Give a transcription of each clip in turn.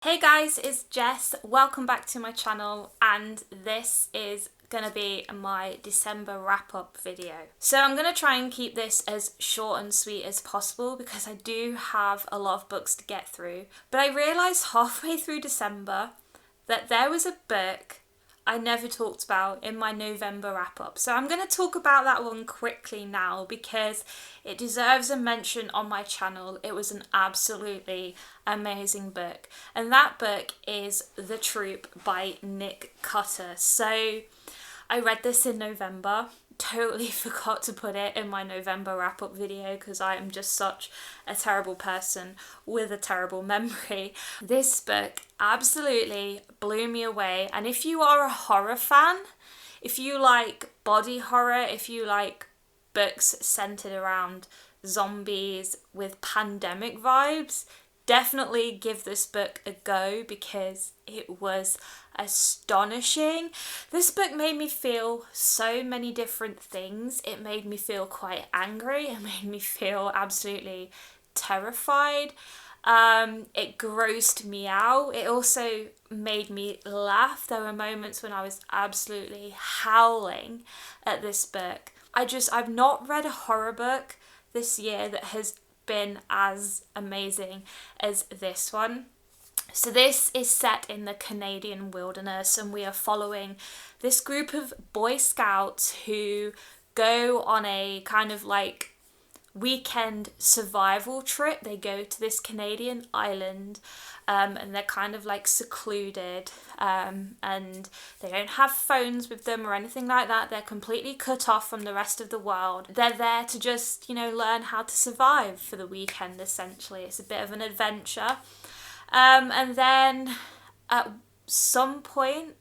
Hey guys, it's Jess. Welcome back to my channel, and this is gonna be my December wrap-up video. So I'm gonna try and keep this as short and sweet as possible because I do have a lot of books to get through. But I realised halfway through December that there was a book I never talked about in my November wrap-up. So I'm going to talk about that one quickly now because it deserves a mention on my channel. It was an absolutely amazing book. And that book is The Troop by Nick Cutter. So I read this in November. Totally forgot to put it in my November wrap-up video because I am just such a terrible person with a terrible memory. This book absolutely blew me away, and if you are a horror fan, if you like body horror, if you like books centered around zombies with pandemic vibes, definitely give this book a go because it was astonishing. This book made me feel so many different things. It made me feel quite angry. It made me feel absolutely terrified. It grossed me out. It also made me laugh. There were moments when I was absolutely howling at this book. I've not read a horror book this year that has been as amazing as this one. So this is set in the Canadian wilderness, and we are following this group of Boy Scouts who go on a kind of like weekend survival trip. They go to this Canadian island, and they're kind of like secluded, and they don't have phones with them or anything like that. They're completely cut off from the rest of the world. They're there to just, learn how to survive for the weekend, essentially. It's a bit of an adventure. And then at some point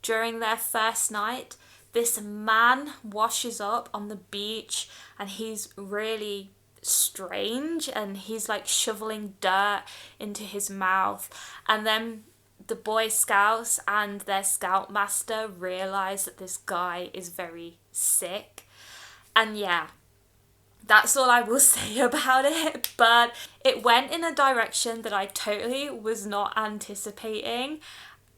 during their first night, this man washes up on the beach and he's really strange and he's like shoveling dirt into his mouth. And then the Boy Scouts and their scoutmaster realise that this guy is very sick. And yeah, that's all I will say about it, but it went in a direction that I totally was not anticipating,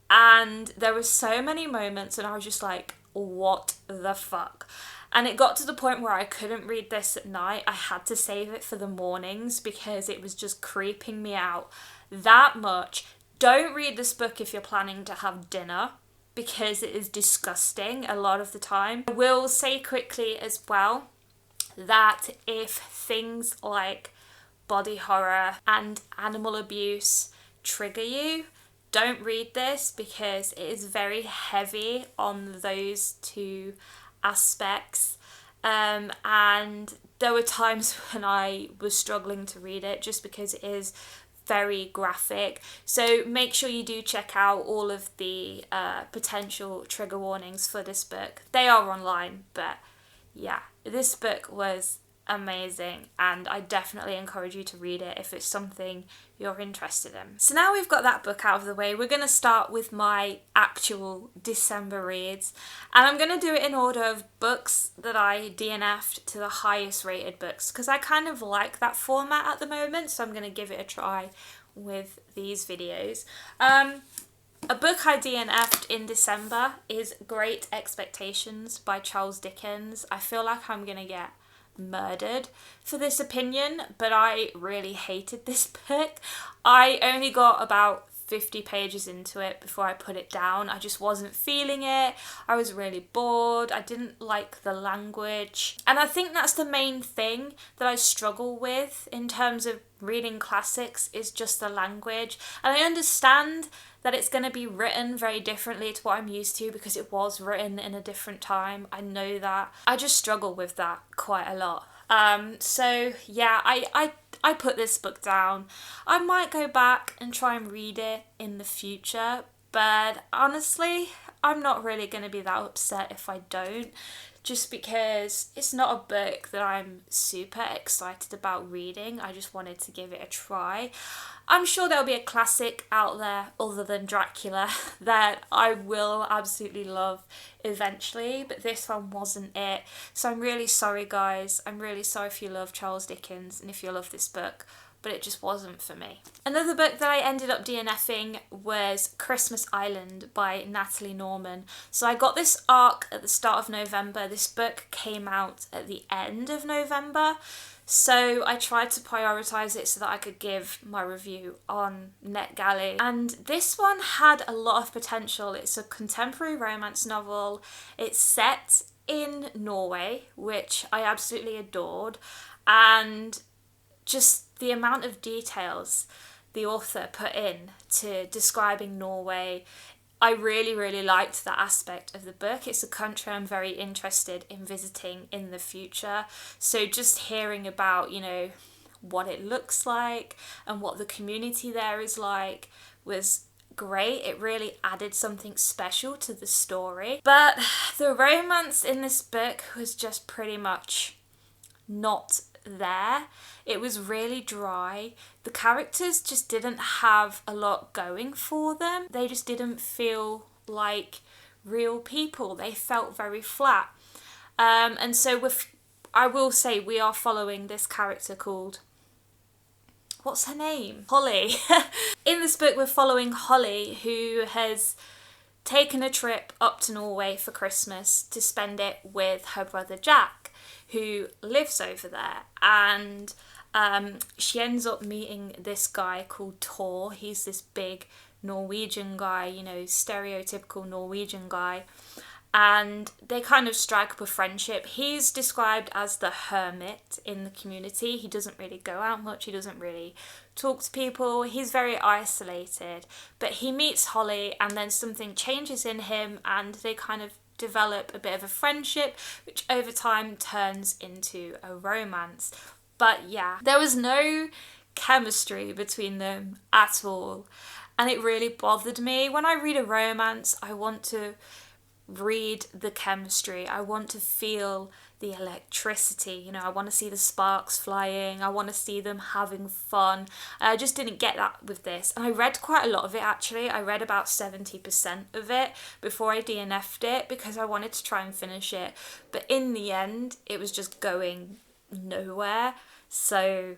and there were so many moments and I was just like, what the fuck? And it got to the point where I couldn't read this at night. I had to save it for the mornings because it was just creeping me out that much. Don't read this book if you're planning to have dinner because it is disgusting a lot of the time. I will say quickly as well that if things like body horror and animal abuse trigger you, don't read this because it is very heavy on those two aspects. And there were times when I was struggling to read it just because it is very graphic. So make sure you do check out all of the potential trigger warnings for this book. They are online, but yeah, this book was amazing and I definitely encourage you to read it if it's something you're interested in. So now we've got that book out of the way, we're going to start with my actual December reads, and I'm going to do it in order of books that I DNF'd to the highest rated books because I kind of like that format at the moment, so I'm going to give it a try with these videos. A book I DNF'd in December is Great Expectations by Charles Dickens. I feel like I'm going to get murdered for this opinion, but I really hated this book. I only got about 50 pages into it before I put it down. I just wasn't feeling it. I was really bored. I didn't like the language. And I think that's the main thing that I struggle with in terms of reading classics is just the language. And I understand that it's going to be written very differently to what I'm used to because it was written in a different time. I know that. I just struggle with that quite a lot. So yeah, I put this book down. I might go back and try and read it in the future, but honestly, I'm not really going to be that upset if I don't, just because it's not a book that I'm super excited about reading. I just wanted to give it a try. I'm sure there'll be a classic out there other than Dracula that I will absolutely love eventually, but this one wasn't it. So I'm really sorry, guys. I'm really sorry if you love Charles Dickens and if you love this book, but it just wasn't for me. Another book that I ended up DNFing was Christmas Island by Natalie Norman. So I got this arc at the start of November. This book came out at the end of November. So I tried to prioritise it so that I could give my review on NetGalley. And this one had a lot of potential. It's a contemporary romance novel. It's set in Norway, which I absolutely adored. And just the amount of details the author put in to describing Norway, I really, really liked that aspect of the book. It's a country I'm very interested in visiting in the future. So just hearing about, you know, what it looks like and what the community there is like was great. It really added something special to the story. But the romance in this book was just pretty much not there. It was really dry. The characters just didn't have a lot going for them. They just didn't feel like real people. They felt very flat. And so I will say we are following this character called, what's her name? Holly. In this book we're following Holly, who has taken a trip up to Norway for Christmas to spend it with her brother Jack, who lives over there. And she ends up meeting this guy called Tor. He's this big Norwegian guy, you know, stereotypical Norwegian guy. And they kind of strike up a friendship. He's described as the hermit in the community. He doesn't really go out much. He doesn't really talk to people. He's very isolated. But he meets Holly and then something changes in him and they kind of develop a bit of a friendship, which over time turns into a romance. But yeah, there was no chemistry between them at all. And it really bothered me. When I read a romance, I want to read the chemistry. I want to feel the electricity. You know, I want to see the sparks flying. I want to see them having fun. I just didn't get that with this. And I read quite a lot of it actually. I read about 70% of it before I DNF'd it because I wanted to try and finish it. But in the end, it was just going nowhere. So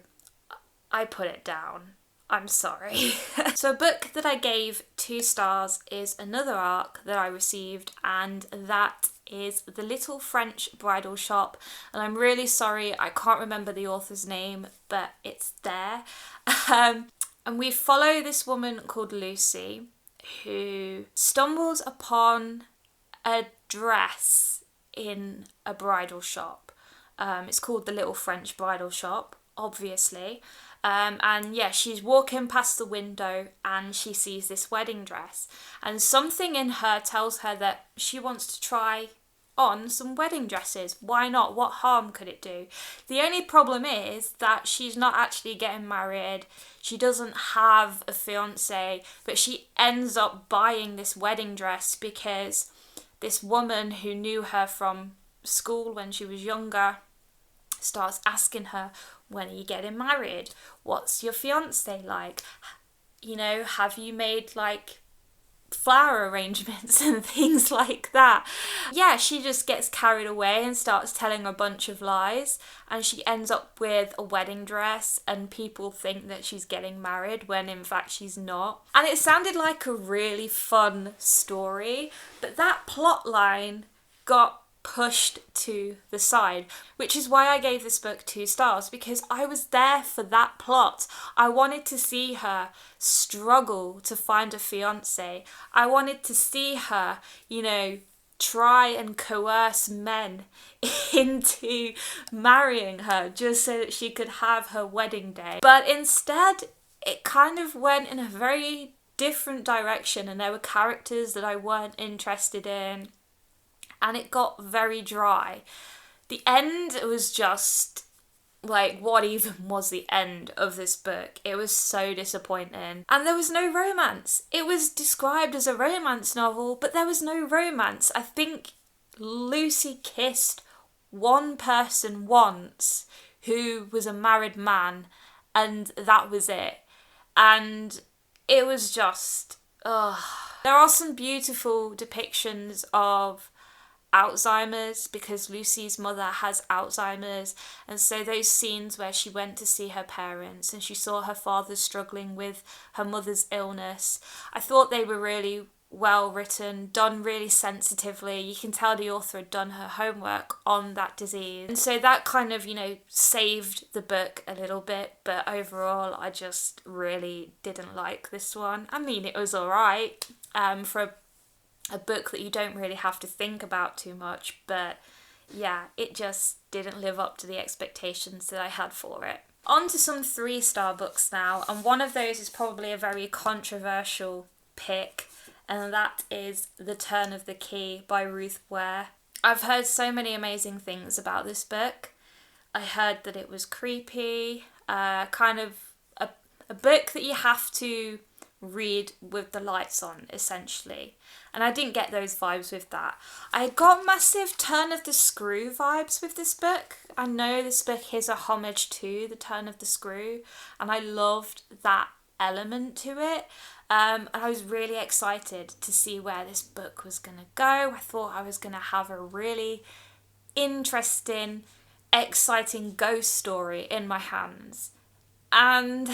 I put it down. I'm sorry. So a book that I gave 2 stars is another arc that I received, and that is The Little French Bridal Shop. And I'm really sorry, I can't remember the author's name, but it's there. And we follow this woman called Lucy who stumbles upon a dress in a bridal shop. It's called The Little French Bridal Shop, obviously. And yeah, she's walking past the window and she sees this wedding dress, and something in her tells her that she wants to try on some wedding dresses. Why not? What harm could it do? The only problem is that she's not actually getting married. She doesn't have a fiance, but she ends up buying this wedding dress because this woman who knew her from school when she was younger starts asking her, when are you getting married? What's your fiance like? You know, have you made like flower arrangements and things like that? Yeah, she just gets carried away and starts telling a bunch of lies, and she ends up with a wedding dress and people think that she's getting married when in fact she's not. And it sounded like a really fun story, but that plot line got pushed to the side, which is why I gave this book 2 stars, because I was there for that plot. I wanted to see her struggle to find a fiance. I wanted to see her, you know, try and coerce men into marrying her just so that she could have her wedding day. But instead, it kind of went in a very different direction, and there were characters that I weren't interested in, and it got very dry. The end was just like, what even was the end of this book? It was so disappointing. And there was no romance. It was described as a romance novel, but there was no romance. I think Lucy kissed one person once who was a married man, and that was it. And it was just, ugh. There are some beautiful depictions of Alzheimer's, because Lucy's mother has Alzheimer's, and so those scenes where she went to see her parents and she saw her father struggling with her mother's illness, I thought they were really well written, done really sensitively. You can tell the author had done her homework on that disease, and so that kind of, saved the book a little bit. But overall, I just really didn't like this one. I mean, it was alright for a book that you don't really have to think about too much, but yeah, it just didn't live up to the expectations that I had for it. On to some 3-star books now, and one of those is probably a very controversial pick, and that is The Turn of the Key by Ruth Ware. I've heard so many amazing things about this book. I heard that it was creepy, kind of a book that you have to read with the lights on, essentially. And I didn't get those vibes with that. I got massive Turn of the Screw vibes with this book. I know this book is a homage to The Turn of the Screw, and I loved that element to it. And I was really excited to see where this book was going to go. I thought I was going to have a really interesting, exciting ghost story in my hands. And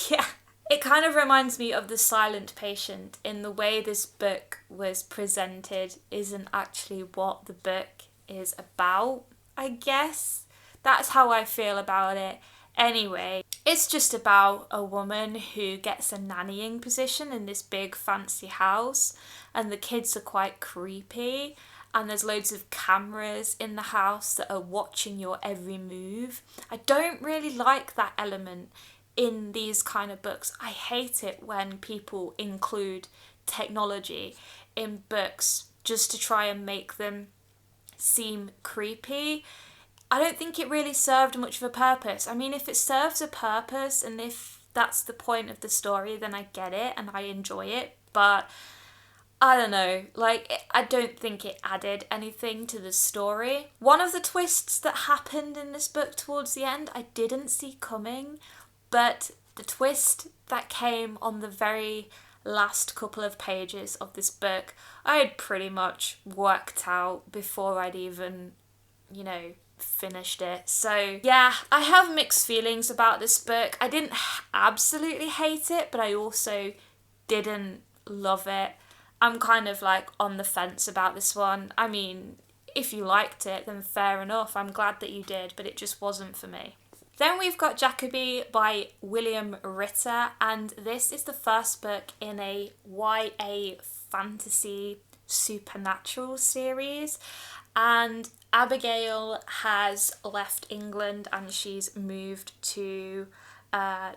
yeah, it kind of reminds me of The Silent Patient in the way this book was presented isn't actually what the book is about, I guess. That's how I feel about it. Anyway, it's just about a woman who gets a nannying position in this big fancy house, and the kids are quite creepy, and there's loads of cameras in the house that are watching your every move. I don't really like that element in these kind of books. I hate it when people include technology in books just to try and make them seem creepy. I don't think it really served much of a purpose. I mean, if it serves a purpose and if that's the point of the story, then I get it and I enjoy it. But I don't know, I don't think it added anything to the story. One of the twists that happened in this book towards the end, I didn't see coming. But the twist that came on the very last couple of pages of this book, I had pretty much worked out before I'd even, finished it. So yeah, I have mixed feelings about this book. I didn't absolutely hate it, but I also didn't love it. I'm kind of on the fence about this one. I mean, if you liked it, then fair enough. I'm glad that you did, but it just wasn't for me. Then we've got Jacoby by William Ritter, and this is the first book in a YA fantasy supernatural series. And Abigail has left England and she's moved to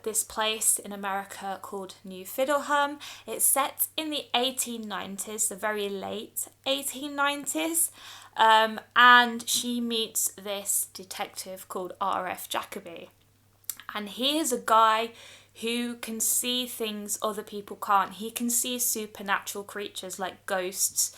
this place in America called New Fiddleham. It's set in the 1890s, the very late 1890s. And she meets this detective called R.F. Jacoby. And he is a guy who can see things other people can't. He can see supernatural creatures like ghosts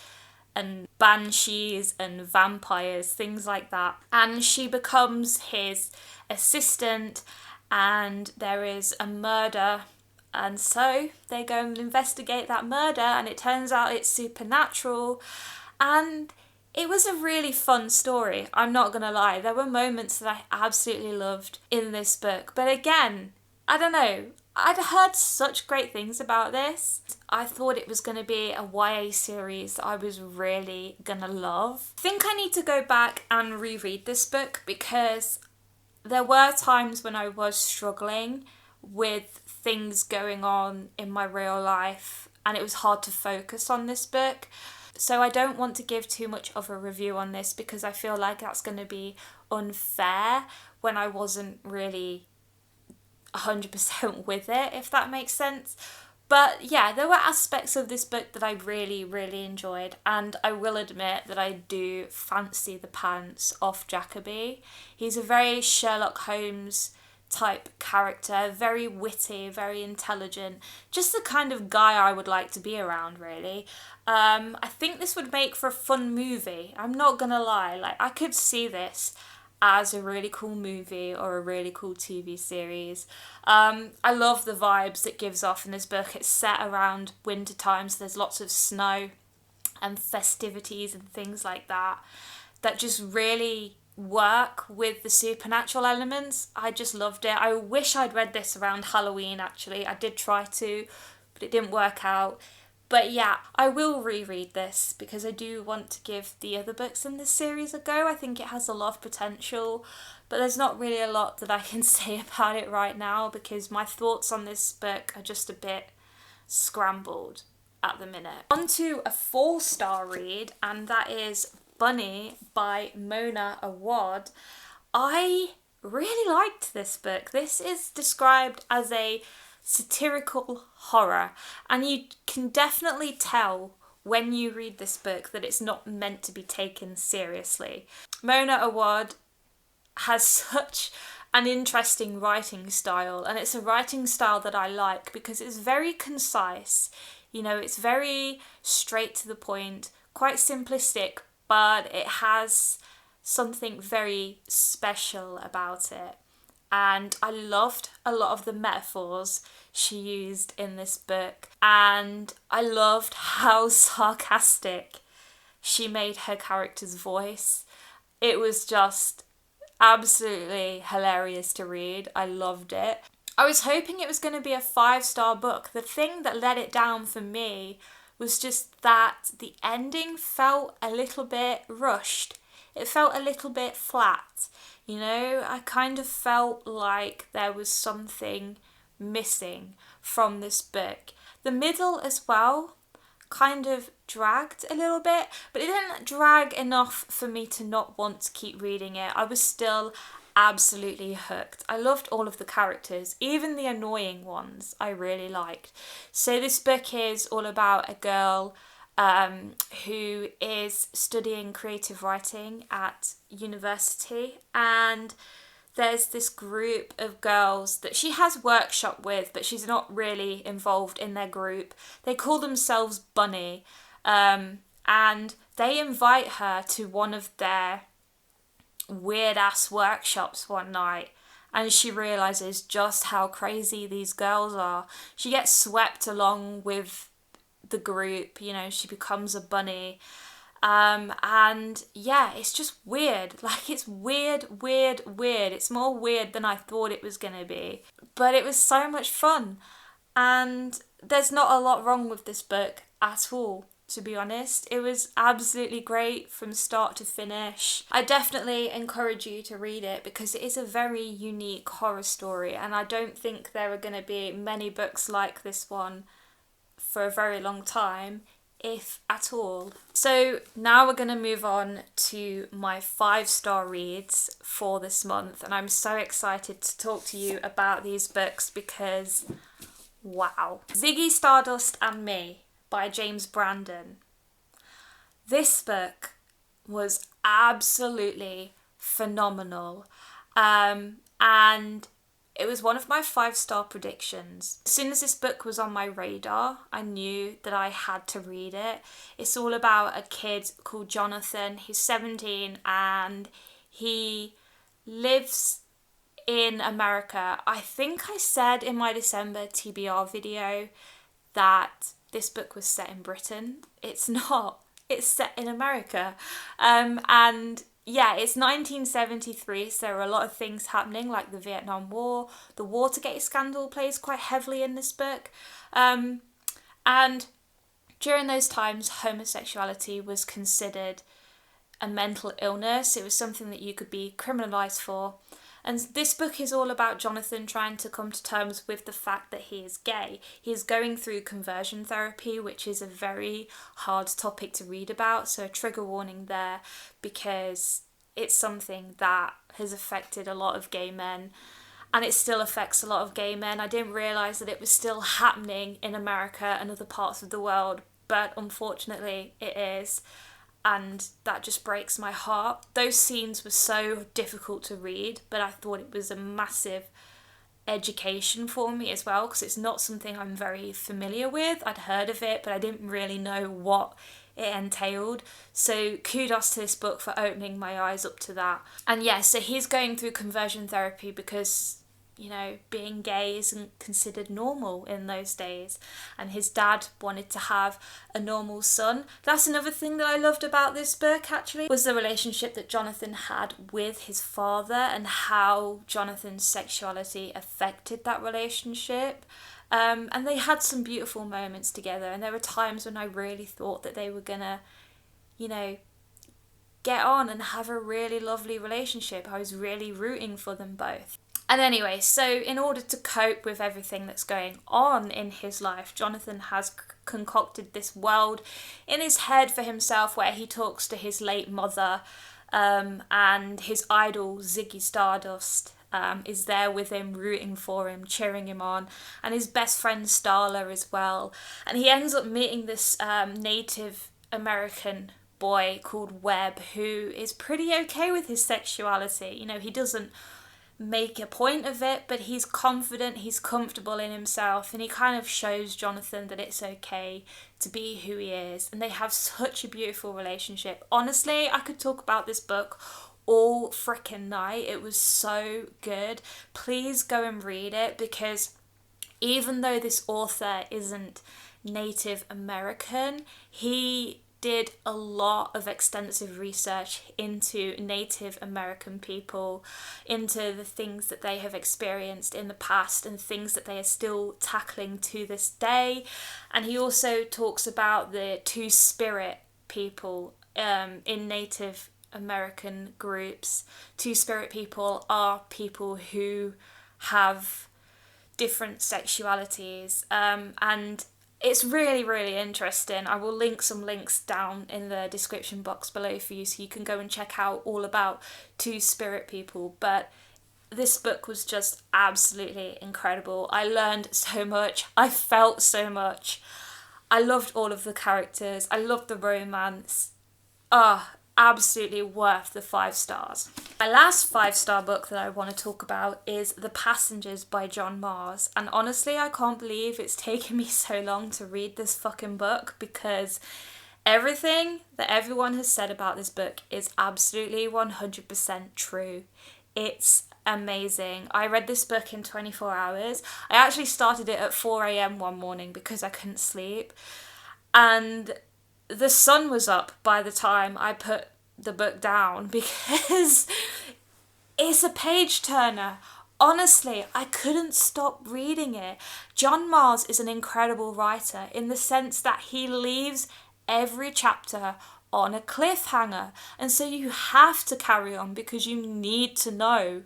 and banshees and vampires, things like that. And she becomes his assistant, and there is a murder. And so they go and investigate that murder, and it turns out it's supernatural. And it was a really fun story, I'm not going to lie. There were moments that I absolutely loved in this book. But again, I don't know, I'd heard such great things about this. I thought it was going to be a YA series that I was really going to love. I think I need to go back and reread this book because there were times when I was struggling with things going on in my real life and it was hard to focus on this book. So I don't want to give too much of a review on this because I feel like that's going to be unfair when I wasn't really 100% with it, if that makes sense. But yeah, there were aspects of this book that I really, really enjoyed, and I will admit that I do fancy the pants off Jacoby. He's a very Sherlock Holmes type character, very witty, very intelligent, just the kind of guy I would like to be around, really. I think this would make for a fun movie. I'm not gonna lie, I could see this as a really cool movie or a really cool TV series. I love the vibes it gives off in this book. It's set around winter time, so there's lots of snow. and festivities and things like that just really work with the supernatural elements. I just loved it. I wish I'd read this around Halloween actually. I did try to, but it didn't work out. But yeah, I will reread this because I do want to give the other books in this series a go. I think it has a lot of potential, but there's not really a lot that I can say about it right now because my thoughts on this book are just a bit scrambled at the minute. On to a 4-star read, and that is Bunny by Mona Awad. I really liked this book. This is described as a satirical horror, and you can definitely tell when you read this book that it's not meant to be taken seriously. Mona Awad has such an interesting writing style, and it's a writing style that I like because it's very concise. You know, it's very straight to the point, quite simplistic, but it has something very special about it. And I loved a lot of the metaphors she used in this book, and I loved how sarcastic she made her character's voice. It was just absolutely hilarious to read. I loved it. I was hoping it was going to be a 5-star book. The thing that let it down for me was just that the ending felt a little bit rushed. It felt a little bit flat. You know, I kind of felt like there was something missing from this book. The middle as well kind of dragged a little bit, but it didn't drag enough for me to not want to keep reading it. I was still absolutely hooked. I loved all of the characters, even the annoying ones I really liked. So this book is all about a girl who is studying creative writing at university, and there's this group of girls that she has workshop with, but she's not really involved in their group. They call themselves Bunny, and they invite her to one of their weird ass workshops one night, and she realizes just how crazy these girls are. She gets swept along with the group, you know, she becomes a bunny. And yeah, it's just weird. Like, it's weird. It's more weird than I thought it was gonna be. But it was so much fun. And there's not a lot wrong with this book at all, to be honest. It was absolutely great from start to finish. I definitely encourage you to read it because it is a very unique horror story, and I don't think there are gonna be many books like this one for a very long time, if at all. So now we're going to move on to my 5-star reads for this month, and I'm so excited to talk to you about these books because wow. Ziggy, Stardust Me by James Brandon. This book was absolutely phenomenal, and it was one of my 5-star predictions. As soon as this book was on my radar, I knew that I had to read it. It's all about a kid called Jonathan. He's 17 and he lives in America. I think I said in my December TBR video that this book was set in Britain. It's not. It's set in America. And yeah, it's 1973, so there are a lot of things happening, like the Vietnam War. The Watergate scandal plays quite heavily in this book. And during those times, homosexuality was considered a mental illness. It was something that you could be criminalised for. And this book is all about Jonathan trying to come to terms with the fact that he is gay. He is going through conversion therapy, which is a very hard topic to read about. So a trigger warning there, because it's something that has affected a lot of gay men, and it still affects a lot of gay men. I didn't realise that it was still happening in America and other parts of the world, but unfortunately it is. And that just breaks my heart. Those scenes were so difficult to read, but I thought it was a massive education for me as well, because it's not something I'm very familiar with. I'd heard of it, but I didn't really know what it entailed. So kudos to this book for opening my eyes up to that. And yeah, so he's going through conversion therapy because, being gay isn't considered normal in those days, and his dad wanted to have a normal son. That's another thing that I loved about this book, actually, was the relationship that Jonathan had with his father and how Jonathan's sexuality affected that relationship. And they had some beautiful moments together, and there were times when I really thought that they were gonna, get on and have a really lovely relationship. I was really rooting for them both. And anyway, so in order to cope with everything that's going on in his life, Jonathan has concocted this world in his head for himself where he talks to his late mother, and his idol Ziggy Stardust is there with him, rooting for him, cheering him on, and his best friend Starla as well. And he ends up meeting this Native American boy called Webb, who is pretty okay with his sexuality. He doesn't make a point of it, but he's confident, he's comfortable in himself, and he kind of shows Jonathan that it's okay to be who he is, and they have such a beautiful relationship. Honestly, I could talk about this book all freaking night. It was so good. Please go and read it, because even though this author isn't Native American, he did a lot of extensive research into Native American people, into the things that they have experienced in the past and things that they are still tackling to this day. And he also talks about the two-spirit people in Native American groups. Two-spirit people are people who have different sexualities, and it's really, really interesting. I will link some links down in the description box below for you so you can go and check out all about two-spirit people. But this book was just absolutely incredible. I learned so much. I felt so much. I loved all of the characters. I loved the romance. Absolutely worth the 5 stars. My last 5-star book that I want to talk about is The Passengers by John Mars. And honestly, I can't believe it's taken me so long to read this fucking book, because everything that everyone has said about this book is absolutely 100% true. It's amazing. I read this book in 24 hours. I actually started it at 4 a.m. one morning because I couldn't sleep. And the sun was up by the time I put the book down, because it's a page turner. Honestly, I couldn't stop reading it. John Mars is an incredible writer in the sense that he leaves every chapter on a cliffhanger, and so you have to carry on because you need to know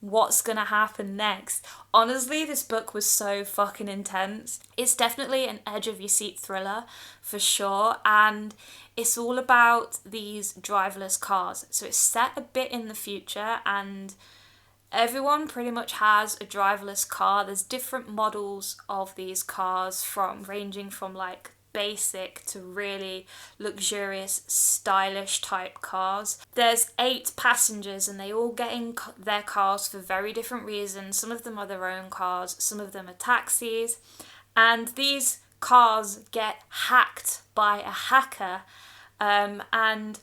what's gonna happen next. Honestly, this book was so fucking intense. It's definitely an edge of your seat thriller for sure, and it's all about these driverless cars. So it's set a bit in the future, and everyone pretty much has a driverless car. There's different models of these cars, ranging from like basic to really luxurious, stylish type cars. There's 8 passengers, and they all get in their cars for very different reasons. Some of them are their own cars, some of them are taxis, and these cars get hacked by a hacker, and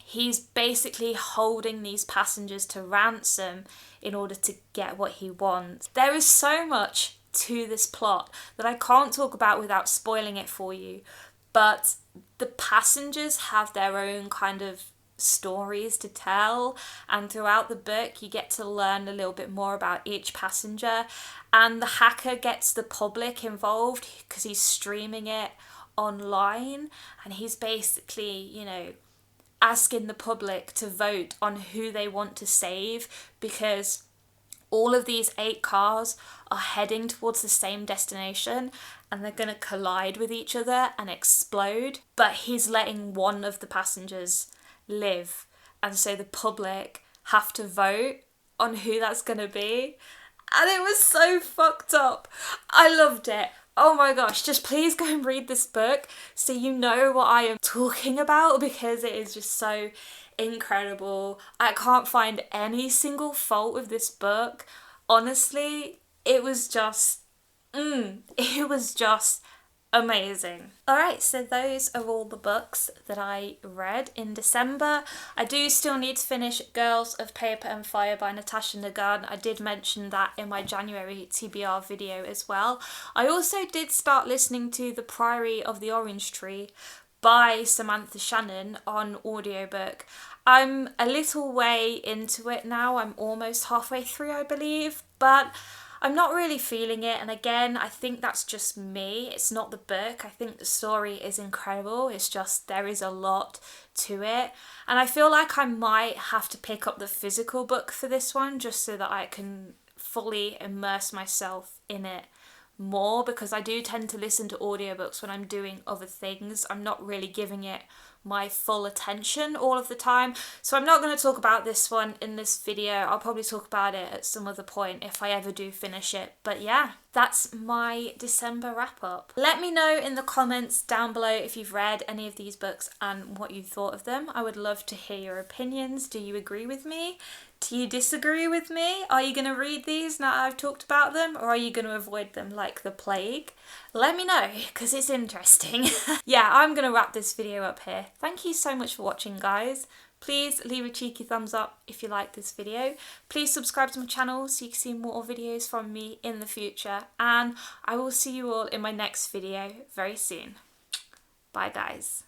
he's basically holding these passengers to ransom in order to get what he wants. There is so much to this plot that I can't talk about without spoiling it for you, but the passengers have their own kind of stories to tell, and throughout the book you get to learn a little bit more about each passenger, and the hacker gets the public involved because he's streaming it online, and he's basically, asking the public to vote on who they want to save, because all of these 8 cars are heading towards the same destination, and they're going to collide with each other and explode. But he's letting one of the passengers live, and so the public have to vote on who that's going to be. And it was so fucked up. I loved it. Oh my gosh, just please go and read this book so you know what I am talking about, because it is just so incredible. I can't find any single fault with this book. Honestly, it was just amazing. Alright, so those are all the books that I read in December. I do still need to finish Girls of Paper and Fire by Natasha Nagan. I did mention that in my January TBR video as well. I also did start listening to The Priory of the Orange Tree by Samantha Shannon on audiobook. I'm a little way into it now. I'm almost halfway through, I believe, but I'm not really feeling it. And again, I think that's just me. It's not the book. I think the story is incredible. It's just there is a lot to it. And I feel like I might have to pick up the physical book for this one just so that I can fully immerse myself in it more, because I do tend to listen to audiobooks when I'm doing other things. I'm not really giving it my full attention all of the time. So I'm not going to talk about this one in this video. I'll probably talk about it at some other point if I ever do finish it. But yeah, that's my December wrap up. Let me know in the comments down below if you've read any of these books and what you thought of them. I would love to hear your opinions. Do you agree with me? Do you disagree with me? Are you going to read these now I've talked about them, or are you going to avoid them like the plague? Let me know, because it's interesting. Yeah, I'm going to wrap this video up here. Thank you so much for watching, guys. Please leave a cheeky thumbs up if you like this video. Please subscribe to my channel so you can see more videos from me in the future. And I will see you all in my next video very soon. Bye, guys.